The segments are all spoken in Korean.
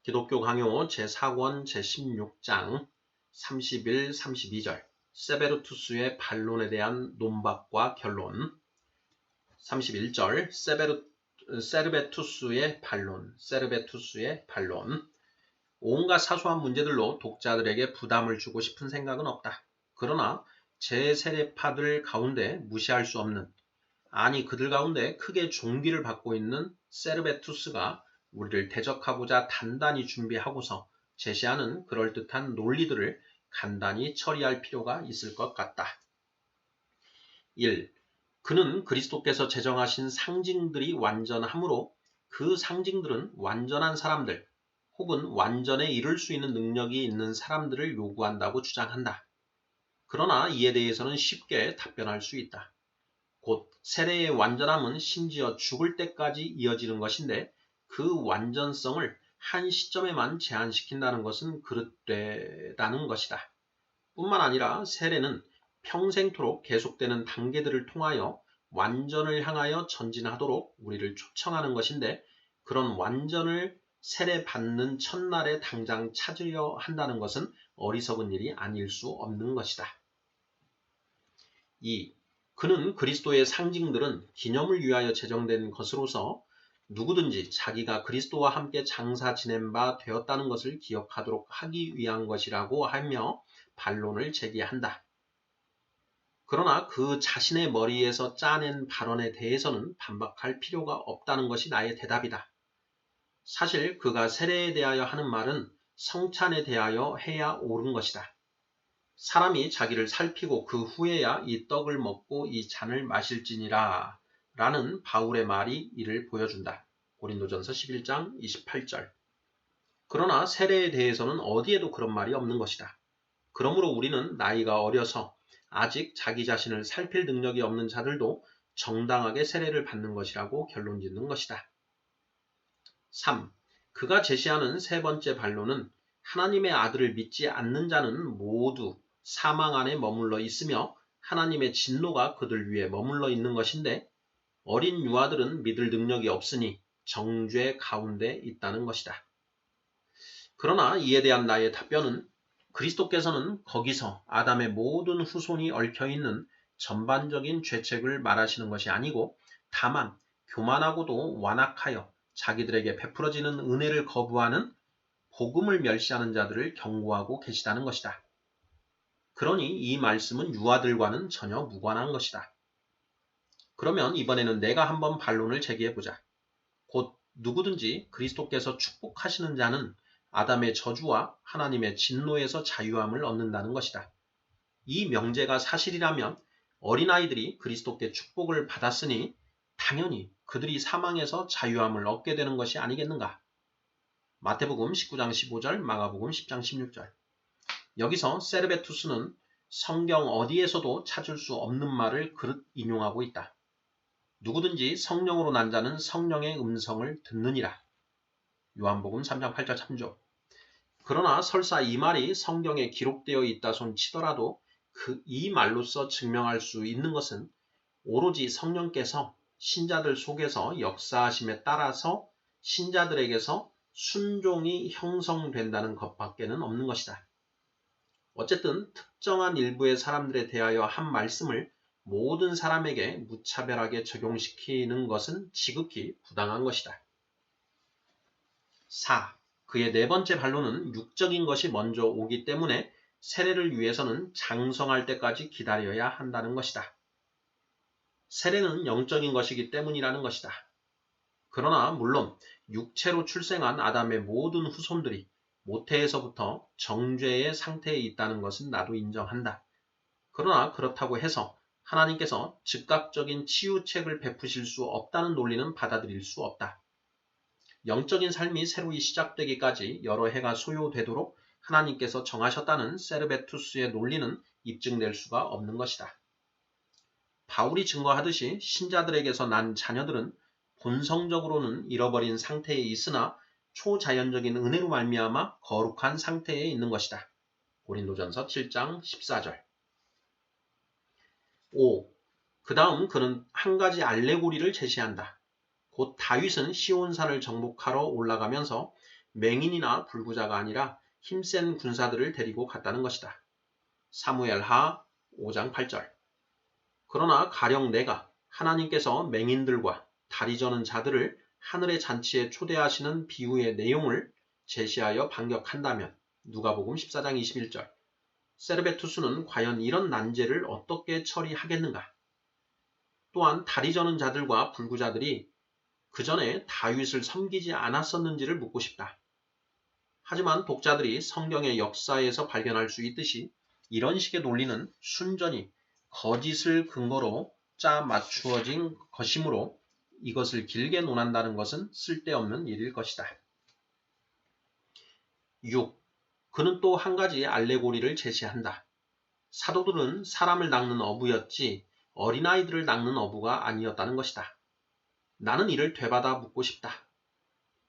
기독교 강요 제4권 제16장 31, 32절 세베르투스의 반론에 대한 논박과 결론 31절 세르베투스의 반론 온갖 사소한 문제들로 독자들에게 부담을 주고 싶은 생각은 없다. 그러나 제세례파들 가운데 무시할 수 없는 아니 그들 가운데 크게 종기를 받고 있는 세르베투스가 우리를 대적하고자 단단히 준비하고서 제시하는 그럴듯한 논리들을 간단히 처리할 필요가 있을 것 같다. 1. 그는 그리스도께서 제정하신 상징들이 완전하므로 그 상징들은 완전한 사람들 혹은 완전에 이를 수 있는 능력이 있는 사람들을 요구한다고 주장한다. 그러나 이에 대해서는 쉽게 답변할 수 있다. 곧 세례의 완전함은 심지어 죽을 때까지 이어지는 것인데 그 완전성을 한 시점에만 제한시킨다는 것은 그릇되다는 것이다. 뿐만 아니라 세례는 평생토록 계속되는 단계들을 통하여 완전을 향하여 전진하도록 우리를 초청하는 것인데 그런 완전을 세례받는 첫날에 당장 찾으려 한다는 것은 어리석은 일이 아닐 수 없는 것이다. 2. 그는 그리스도의 상징들은 기념을 위하여 제정된 것으로서 누구든지 자기가 그리스도와 함께 장사 지낸 바 되었다는 것을 기억하도록 하기 위한 것이라고 하며 반론을 제기한다. 그러나 그 자신의 머리에서 짜낸 발언에 대해서는 반박할 필요가 없다는 것이 나의 대답이다. 사실 그가 세례에 대하여 하는 말은 성찬에 대하여 해야 옳은 것이다. 사람이 자기를 살피고 그 후에야 이 떡을 먹고 이 잔을 마실지니라 라는 바울의 말이 이를 보여준다. 고린도전서 11장 28절. 그러나 세례에 대해서는 어디에도 그런 말이 없는 것이다. 그러므로 우리는 나이가 어려서 아직 자기 자신을 살필 능력이 없는 자들도 정당하게 세례를 받는 것이라고 결론짓는 것이다. 3. 그가 제시하는 세 번째 반론은 하나님의 아들을 믿지 않는 자는 모두 사망 안에 머물러 있으며 하나님의 진노가 그들 위에 머물러 있는 것인데 어린 유아들은 믿을 능력이 없으니 정죄 가운데 있다는 것이다. 그러나 이에 대한 나의 답변은 그리스도께서는 거기서 아담의 모든 후손이 얽혀있는 전반적인 죄책을 말하시는 것이 아니고 다만 교만하고도 완악하여 자기들에게 베풀어지는 은혜를 거부하는 복음을 멸시하는 자들을 경고하고 계시다는 것이다. 그러니 이 말씀은 유아들과는 전혀 무관한 것이다. 그러면 이번에는 내가 한번 반론을 제기해보자. 곧 누구든지 그리스도께서 축복하시는 자는 아담의 저주와 하나님의 진노에서 자유함을 얻는다는 것이다. 이 명제가 사실이라면 어린아이들이 그리스도께 축복을 받았으니 당연히 그들이 사망에서 자유함을 얻게 되는 것이 아니겠는가? 마태복음 19장 15절, 마가복음 10장 16절. 여기서 세르베투스는 성경 어디에서도 찾을 수 없는 말을 그릇 인용하고 있다. 누구든지 성령으로 난 자는 성령의 음성을 듣느니라. 요한복음 3장 8절 3조. 그러나 설사 이 말이 성경에 기록되어 있다 손 치더라도 이 말로써 증명할 수 있는 것은 오로지 성령께서 신자들 속에서 역사하심에 따라서 신자들에게서 순종이 형성된다는 것밖에는 없는 것이다. 어쨌든 특정한 일부의 사람들에 대하여 한 말씀을 모든 사람에게 무차별하게 적용시키는 것은 지극히 부당한 것이다. 4. 그의 네 번째 반론은 육적인 것이 먼저 오기 때문에 세례를 위해서는 장성할 때까지 기다려야 한다는 것이다. 세례는 영적인 것이기 때문이라는 것이다. 그러나 물론 육체로 출생한 아담의 모든 후손들이 모태에서부터 정죄의 상태에 있다는 것은 나도 인정한다. 그러나 그렇다고 해서 하나님께서 즉각적인 치유책을 베푸실 수 없다는 논리는 받아들일 수 없다. 영적인 삶이 새로이 시작되기까지 여러 해가 소요되도록 하나님께서 정하셨다는 세르베투스의 논리는 입증될 수가 없는 것이다. 바울이 증거하듯이 신자들에게서 난 자녀들은 본성적으로는 잃어버린 상태에 있으나 초자연적인 은혜로 말미암아 거룩한 상태에 있는 것이다. 고린도전서 7장 14절. 5. 그 다음 그는 한 가지 알레고리를 제시한다. 곧 다윗은 시온산을 정복하러 올라가면서 맹인이나 불구자가 아니라 힘센 군사들을 데리고 갔다는 것이다. 사무엘하 5장 8절. 그러나 가령 내가 하나님께서 맹인들과 다리 저는 자들을 하늘의 잔치에 초대하시는 비유의 내용을 제시하여 반격한다면 누가복음 14장 21절. 세르베투스는 과연 이런 난제를 어떻게 처리하겠는가? 또한 다리 저는 자들과 불구자들이 그 전에 다윗을 섬기지 않았었는지를 묻고 싶다. 하지만 독자들이 성경의 역사에서 발견할 수 있듯이 이런 식의 논리는 순전히 거짓을 근거로 짜 맞추어진 것이므로 이것을 길게 논한다는 것은 쓸데없는 일일 것이다. 6. 그는 또 한 가지 알레고리를 제시한다. 사도들은 사람을 낚는 어부였지 어린아이들을 낚는 어부가 아니었다는 것이다. 나는 이를 되받아 묻고 싶다.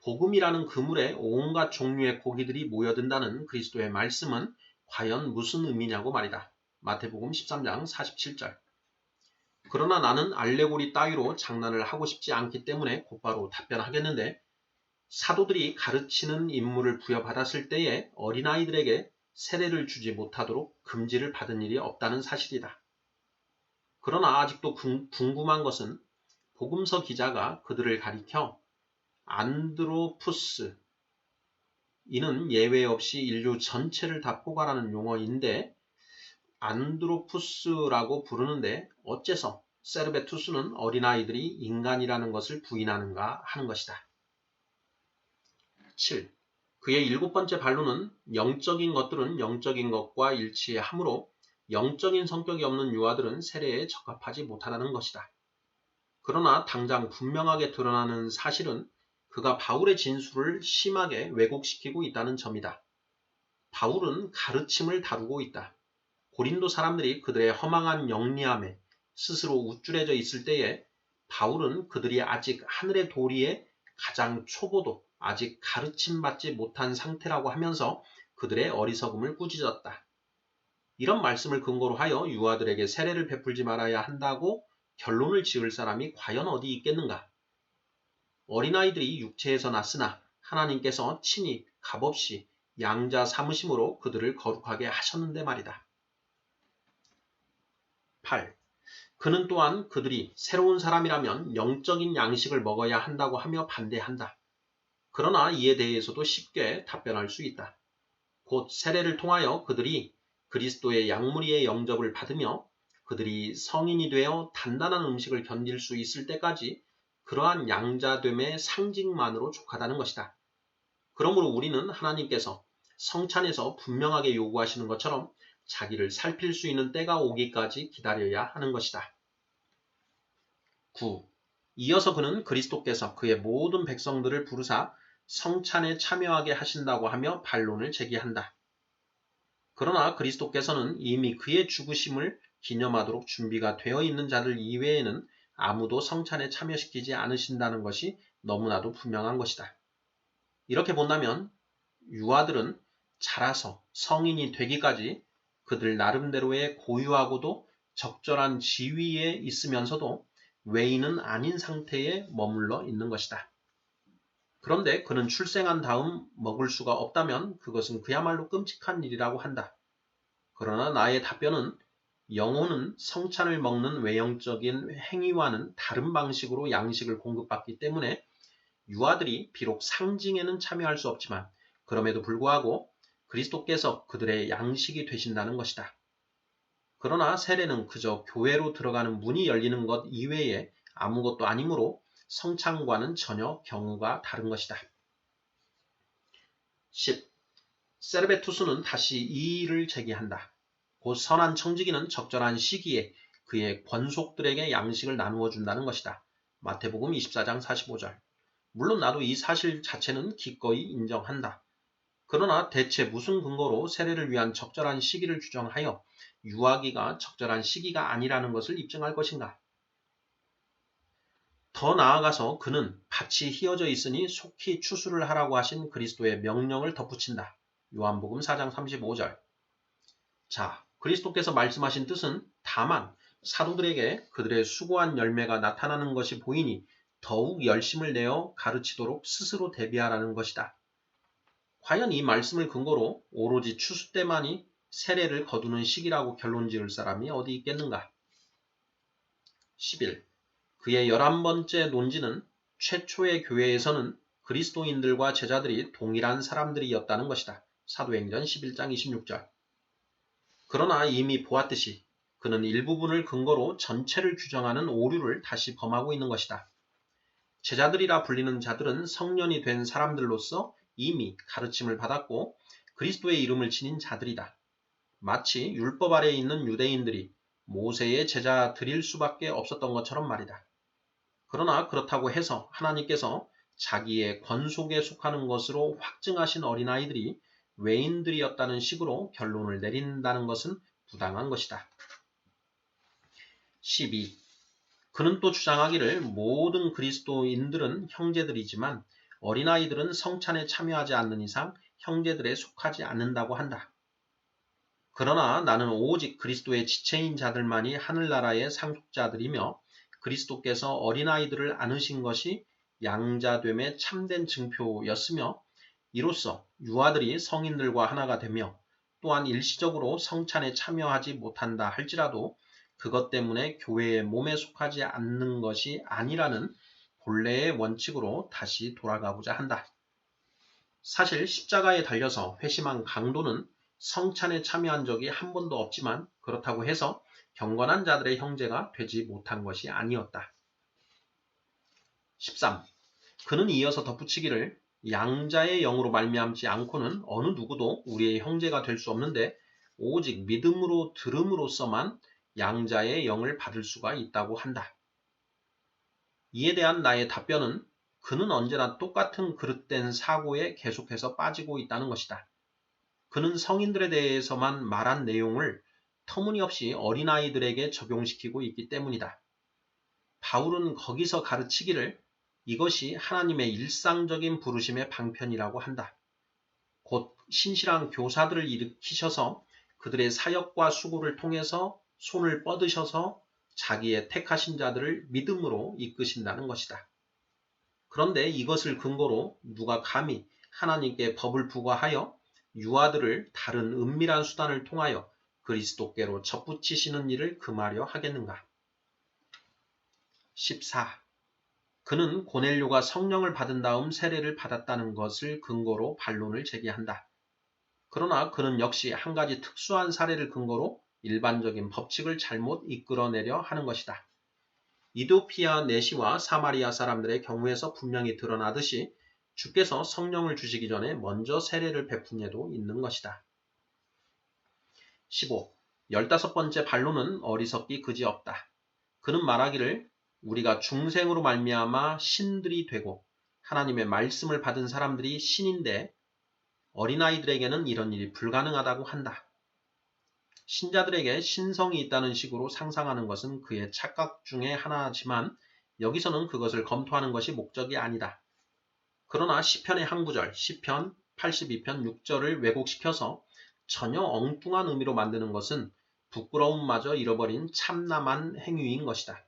복음이라는 그물에 온갖 종류의 고기들이 모여든다는 그리스도의 말씀은 과연 무슨 의미냐고 말이다. 마태복음 13장 47절. 그러나 나는 알레고리 따위로 장난을 하고 싶지 않기 때문에 곧바로 답변하겠는데 사도들이 가르치는 임무를 부여받았을 때에 어린아이들에게 세례를 주지 못하도록 금지를 받은 일이 없다는 사실이다. 그러나 아직도 궁금한 것은 복음서 기자가 그들을 가리켜 안드로푸스, 이는 예외 없이 인류 전체를 다 포괄하는 용어인데 안드로푸스라고 부르는데 어째서 세르베투스는 어린아이들이 인간이라는 것을 부인하는가 하는 것이다. 7. 그의 7번째 반론은 영적인 것들은 영적인 것과 일치하므로 영적인 성격이 없는 유아들은 세례에 적합하지 못하다는 것이다. 그러나 당장 분명하게 드러나는 사실은 그가 바울의 진술을 심하게 왜곡시키고 있다는 점이다. 바울은 가르침을 다루고 있다. 고린도 사람들이 그들의 허망한 영리함에 스스로 우쭐해져 있을 때에 바울은 그들이 아직 하늘의 도리의 가장 초보도 아직 가르침받지 못한 상태라고 하면서 그들의 어리석음을 꾸짖었다. 이런 말씀을 근거로 하여 유아들에게 세례를 베풀지 말아야 한다고 결론을 지을 사람이 과연 어디 있겠는가? 어린아이들이 육체에서 났으나 하나님께서 친히 값없이 양자 삼으심으로 그들을 거룩하게 하셨는데 말이다. 8. 그는 또한 그들이 새로운 사람이라면 영적인 양식을 먹어야 한다고 하며 반대한다. 그러나 이에 대해서도 쉽게 답변할 수 있다. 곧 세례를 통하여 그들이 그리스도의 양무리의 영접을 받으며 그들이 성인이 되어 단단한 음식을 견딜 수 있을 때까지 그러한 양자됨의 상징만으로 족하다는 것이다. 그러므로 우리는 하나님께서 성찬에서 분명하게 요구하시는 것처럼 자기를 살필 수 있는 때가 오기까지 기다려야 하는 것이다. 9. 이어서 그는 그리스도께서 그의 모든 백성들을 부르사 성찬에 참여하게 하신다고 하며 반론을 제기한다. 그러나 그리스도께서는 이미 그의 죽으심을 기념하도록 준비가 되어 있는 자들 이외에는 아무도 성찬에 참여시키지 않으신다는 것이 너무나도 분명한 것이다. 이렇게 본다면 유아들은 자라서 성인이 되기까지 그들 나름대로의 고유하고도 적절한 지위에 있으면서도 외인은 아닌 상태에 머물러 있는 것이다. 그런데 그는 출생한 다음 먹을 수가 없다면 그것은 그야말로 끔찍한 일이라고 한다. 그러나 나의 답변은 영혼은 성찬을 먹는 외형적인 행위와는 다른 방식으로 양식을 공급받기 때문에 유아들이 비록 상징에는 참여할 수 없지만 그럼에도 불구하고 그리스도께서 그들의 양식이 되신다는 것이다. 그러나 세례는 그저 교회로 들어가는 문이 열리는 것 이외에 아무것도 아니므로 성찬과는 전혀 경우가 다른 것이다. 10. 세르베투스는 다시 이 일을 제기한다. 곧 선한 청지기는 적절한 시기에 그의 권속들에게 양식을 나누어 준다는 것이다. 마태복음 24장 45절. 물론 나도 이 사실 자체는 기꺼이 인정한다. 그러나 대체 무슨 근거로 세례를 위한 적절한 시기를 규정하여 유아기가 적절한 시기가 아니라는 것을 입증할 것인가? 더 나아가서 그는 밭이 휘어져 있으니 속히 추수를 하라고 하신 그리스도의 명령을 덧붙인다. 요한복음 4장 35절. 자, 그리스도께서 말씀하신 뜻은 다만 사도들에게 그들의 수고한 열매가 나타나는 것이 보이니 더욱 열심을 내어 가르치도록 스스로 대비하라는 것이다. 과연 이 말씀을 근거로 오로지 추수 때만이 세례를 거두는 시기라고 결론 지을 사람이 어디 있겠는가? 11. 그의 11번째 논지는 최초의 교회에서는 그리스도인들과 제자들이 동일한 사람들이었다는 것이다. 사도행전 11장 26절. 그러나 이미 보았듯이 그는 일부분을 근거로 전체를 규정하는 오류를 다시 범하고 있는 것이다. 제자들이라 불리는 자들은 성년이 된 사람들로서 이미 가르침을 받았고 그리스도의 이름을 지닌 자들이다. 마치 율법 아래에 있는 유대인들이 모세의 제자들일 수밖에 없었던 것처럼 말이다. 그러나 그렇다고 해서 하나님께서 자기의 권속에 속하는 것으로 확증하신 어린아이들이 외인들이었다는 식으로 결론을 내린다는 것은 부당한 것이다. 12. 그는 또 주장하기를 모든 그리스도인들은 형제들이지만 어린아이들은 성찬에 참여하지 않는 이상 형제들에 속하지 않는다고 한다. 그러나 나는 오직 그리스도의 지체인 자들만이 하늘나라의 상속자들이며 그리스도께서 어린아이들을 안으신 것이 양자됨의 참된 증표였으며 이로써 유아들이 성인들과 하나가 되며 또한 일시적으로 성찬에 참여하지 못한다 할지라도 그것 때문에 교회의 몸에 속하지 않는 것이 아니라는 본래의 원칙으로 다시 돌아가고자 한다. 사실 십자가에 달려서 회심한 강도는 성찬에 참여한 적이 한 번도 없지만 그렇다고 해서 경건한 자들의 형제가 되지 못한 것이 아니었다. 13. 그는 이어서 덧붙이기를 양자의 영으로 말미암지 않고는 어느 누구도 우리의 형제가 될 수 없는데 오직 믿음으로 들음으로써만 양자의 영을 받을 수가 있다고 한다. 이에 대한 나의 답변은 그는 언제나 똑같은 그릇된 사고에 계속해서 빠지고 있다는 것이다. 그는 성인들에 대해서만 말한 내용을 터무니없이 어린아이들에게 적용시키고 있기 때문이다. 바울은 거기서 가르치기를 이것이 하나님의 일상적인 부르심의 방편이라고 한다. 곧 신실한 교사들을 일으키셔서 그들의 사역과 수고를 통해서 손을 뻗으셔서 자기의 택하신 자들을 믿음으로 이끄신다는 것이다. 그런데 이것을 근거로 누가 감히 하나님께 법을 부과하여 유아들을 다른 은밀한 수단을 통하여 그리스도께로 접붙이시는 일을 금하려 하겠는가? 14. 그는 고넬료가 성령을 받은 다음 세례를 받았다는 것을 근거로 반론을 제기한다. 그러나 그는 역시 한 가지 특수한 사례를 근거로 일반적인 법칙을 잘못 이끌어내려 하는 것이다. 이도피아 내시와 사마리아 사람들의 경우에서 분명히 드러나듯이 주께서 성령을 주시기 전에 먼저 세례를 베푼 예도 있는 것이다. 15. 15번째 반론은 어리석기 그지없다. 그는 말하기를 우리가 중생으로 말미암아 신들이 되고 하나님의 말씀을 받은 사람들이 신인데 어린아이들에게는 이런 일이 불가능하다고 한다. 신자들에게 신성이 있다는 식으로 상상하는 것은 그의 착각 중에 하나지만 여기서는 그것을 검토하는 것이 목적이 아니다. 그러나 시편의 한 구절, 시편 82편 6절을 왜곡시켜서 전혀 엉뚱한 의미로 만드는 것은 부끄러움마저 잃어버린 참남한 행위인 것이다.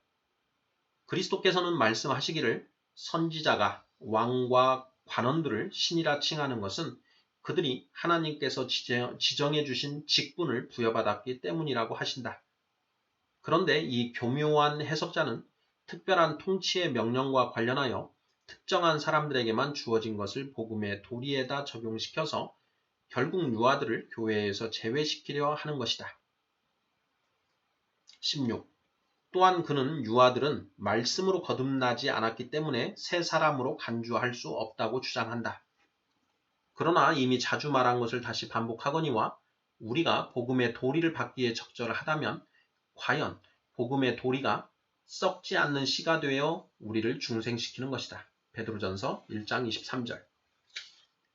그리스도께서는 말씀하시기를 선지자가 왕과 관원들을 신이라 칭하는 것은 그들이 하나님께서 지정해 주신 직분을 부여받았기 때문이라고 하신다. 그런데 이 교묘한 해석자는 특별한 통치의 명령과 관련하여 특정한 사람들에게만 주어진 것을 복음의 도리에다 적용시켜서 결국 유아들을 교회에서 제외시키려 하는 것이다. 16. 또한 그는 유아들은 말씀으로 거듭나지 않았기 때문에 새 사람으로 간주할 수 없다고 주장한다. 그러나 이미 자주 말한 것을 다시 반복하거니와 우리가 복음의 도리를 받기에 적절하다면 과연 복음의 도리가 썩지 않는 씨가 되어 우리를 중생시키는 것이다. 베드로전서 1장 23절.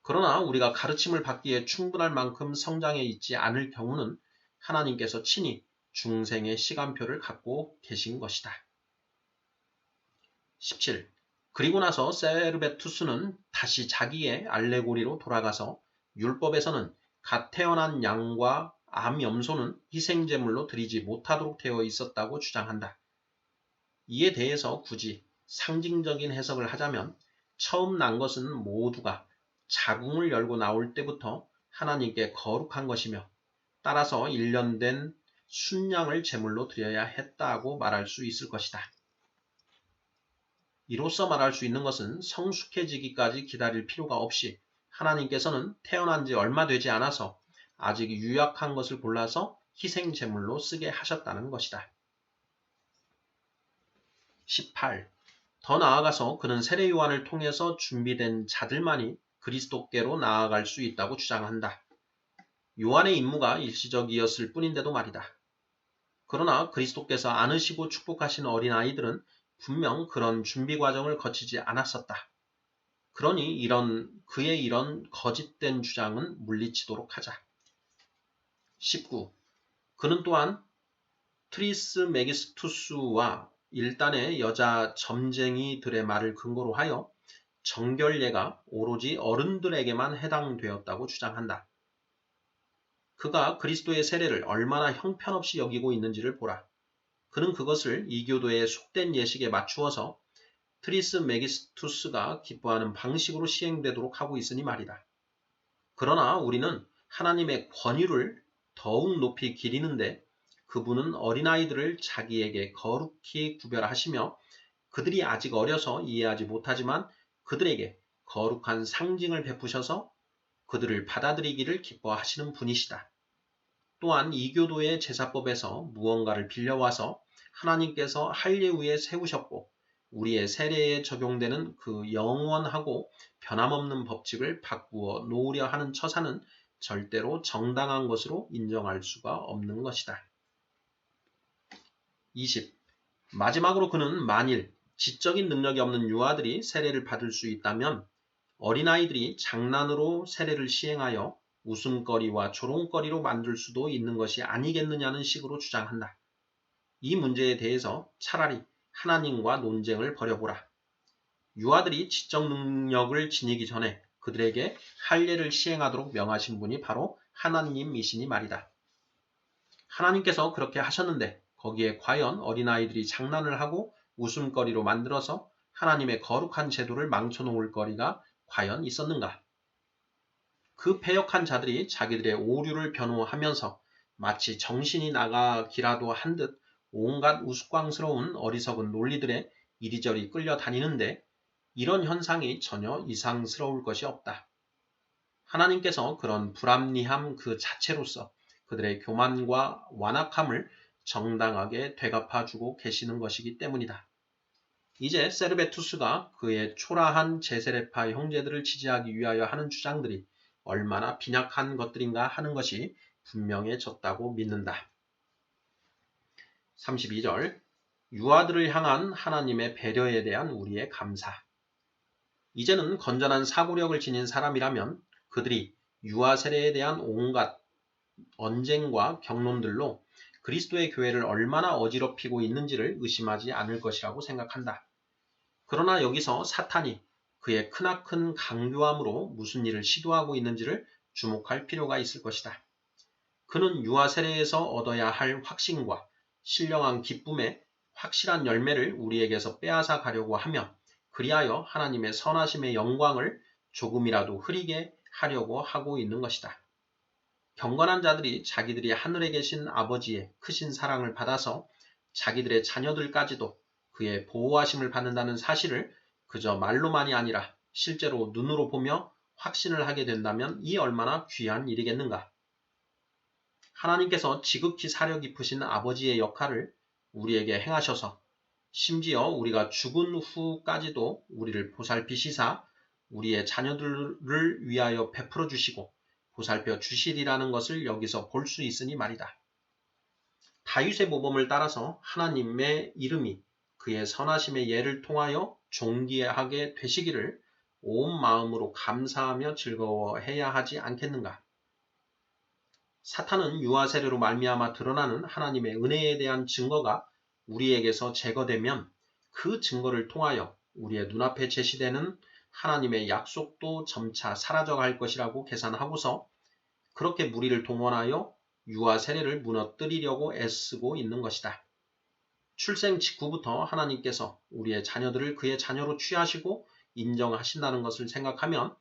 그러나 우리가 가르침을 받기에 충분할 만큼 성장해 있지 않을 경우는 하나님께서 친히 중생의 시간표를 갖고 계신 것이다. 17. 그리고 나서 세르베투스는 다시 자기의 알레고리로 돌아가서 율법에서는 갓 태어난 양과 암염소는 희생제물로 드리지 못하도록 되어 있었다고 주장한다. 이에 대해서 굳이 상징적인 해석을 하자면 처음 난 것은 모두가 자궁을 열고 나올 때부터 하나님께 거룩한 것이며 따라서 1년 된 순양을 제물로 드려야 했다고 말할 수 있을 것이다. 이로써 말할 수 있는 것은 성숙해지기까지 기다릴 필요가 없이 하나님께서는 태어난 지 얼마 되지 않아서 아직 유약한 것을 골라서 희생 제물로 쓰게 하셨다는 것이다. 18. 더 나아가서 그는 세례 요한을 통해서 준비된 자들만이 그리스도께로 나아갈 수 있다고 주장한다. 요한의 임무가 일시적이었을 뿐인데도 말이다. 그러나 그리스도께서 안으시고 축복하신 어린아이들은 분명 그런 준비 과정을 거치지 않았었다. 그러니 그의 이런 거짓된 주장은 물리치도록 하자. 19. 그는 또한 트리스메기스투스와 일단의 여자 점쟁이들의 말을 근거로 하여 정결례가 오로지 어른들에게만 해당되었다고 주장한다. 그가 그리스도의 세례를 얼마나 형편없이 여기고 있는지를 보라. 그는 그것을 이교도의 속된 예식에 맞추어서 트리스메기스투스가 기뻐하는 방식으로 시행되도록 하고 있으니 말이다. 그러나 우리는 하나님의 권위를 더욱 높이 기리는데 그분은 어린아이들을 자기에게 거룩히 구별하시며 그들이 아직 어려서 이해하지 못하지만 그들에게 거룩한 상징을 베푸셔서 그들을 받아들이기를 기뻐하시는 분이시다. 또한 이교도의 제사법에서 무언가를 빌려와서 하나님께서 할례 후에 세우셨고 우리의 세례에 적용되는 그 영원하고 변함없는 법칙을 바꾸어 놓으려 하는 처사는 절대로 정당한 것으로 인정할 수가 없는 것이다. 20. 마지막으로 그는 만일 지적인 능력이 없는 유아들이 세례를 받을 수 있다면 어린아이들이 장난으로 세례를 시행하여 웃음거리와 조롱거리로 만들 수도 있는 것이 아니겠느냐는 식으로 주장한다. 이 문제에 대해서 차라리 하나님과 논쟁을 벌여보라. 유아들이 지적 능력을 지니기 전에 그들에게 할례를 시행하도록 명하신 분이 바로 하나님이시니 말이다. 하나님께서 그렇게 하셨는데 거기에 과연 어린아이들이 장난을 하고 웃음거리로 만들어서 하나님의 거룩한 제도를 망쳐놓을 거리가 과연 있었는가? 그 패역한 자들이 자기들의 오류를 변호하면서 마치 정신이 나가기라도 한 듯 온갖 우스꽝스러운 어리석은 논리들에 이리저리 끌려다니는데 이런 현상이 전혀 이상스러울 것이 없다. 하나님께서 그런 불합리함 그 자체로서 그들의 교만과 완악함을 정당하게 되갚아주고 계시는 것이기 때문이다. 이제 세르베투스가 그의 초라한 제세례파 형제들을 지지하기 위하여 하는 주장들이 얼마나 빈약한 것들인가 하는 것이 분명해졌다고 믿는다. 32절 유아들을 향한 하나님의 배려에 대한 우리의 감사. 이제는 건전한 사고력을 지닌 사람이라면 그들이 유아 세례에 대한 온갖 언쟁과 경론들로 그리스도의 교회를 얼마나 어지럽히고 있는지를 의심하지 않을 것이라고 생각한다. 그러나 여기서 사탄이 그의 크나큰 강교함으로 무슨 일을 시도하고 있는지를 주목할 필요가 있을 것이다. 그는 유아 세례에서 얻어야 할 확신과 신령한 기쁨의 확실한 열매를 우리에게서 빼앗아 가려고 하며 그리하여 하나님의 선하심의 영광을 조금이라도 흐리게 하려고 하고 있는 것이다. 경건한 자들이 자기들이 하늘에 계신 아버지의 크신 사랑을 받아서 자기들의 자녀들까지도 그의 보호하심을 받는다는 사실을 그저 말로만이 아니라 실제로 눈으로 보며 확신을 하게 된다면 이 얼마나 귀한 일이겠는가. 하나님께서 지극히 사려 깊으신 아버지의 역할을 우리에게 행하셔서 심지어 우리가 죽은 후까지도 우리를 보살피시사 우리의 자녀들을 위하여 베풀어 주시고 보살펴 주시리라는 것을 여기서 볼 수 있으니 말이다. 다윗의 모범을 따라서 하나님의 이름이 그의 선하심의 예를 통하여 존귀하게 되시기를 온 마음으로 감사하며 즐거워해야 하지 않겠는가. 사탄은 유아 세례로 말미암아 드러나는 하나님의 은혜에 대한 증거가 우리에게서 제거되면 그 증거를 통하여 우리의 눈앞에 제시되는 하나님의 약속도 점차 사라져갈 것이라고 계산하고서 그렇게 무리를 동원하여 유아 세례를 무너뜨리려고 애쓰고 있는 것이다. 출생 직후부터 하나님께서 우리의 자녀들을 그의 자녀로 취하시고 인정하신다는 것을 생각하면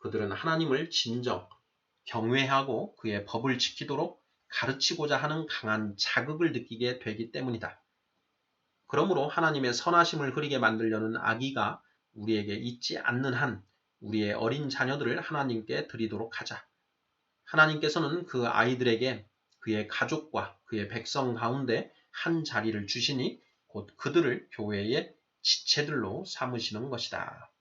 그들은 하나님을 진정 경외하고 그의 법을 지키도록 가르치고자 하는 강한 자극을 느끼게 되기 때문이다. 그러므로 하나님의 선하심을 흐리게 만들려는 악의가 우리에게 있지 않는 한 우리의 어린 자녀들을 하나님께 드리도록 하자. 하나님께서는 그 아이들에게 그의 가족과 그의 백성 가운데 한 자리를 주시니 곧 그들을 교회의 지체들로 삼으시는 것이다.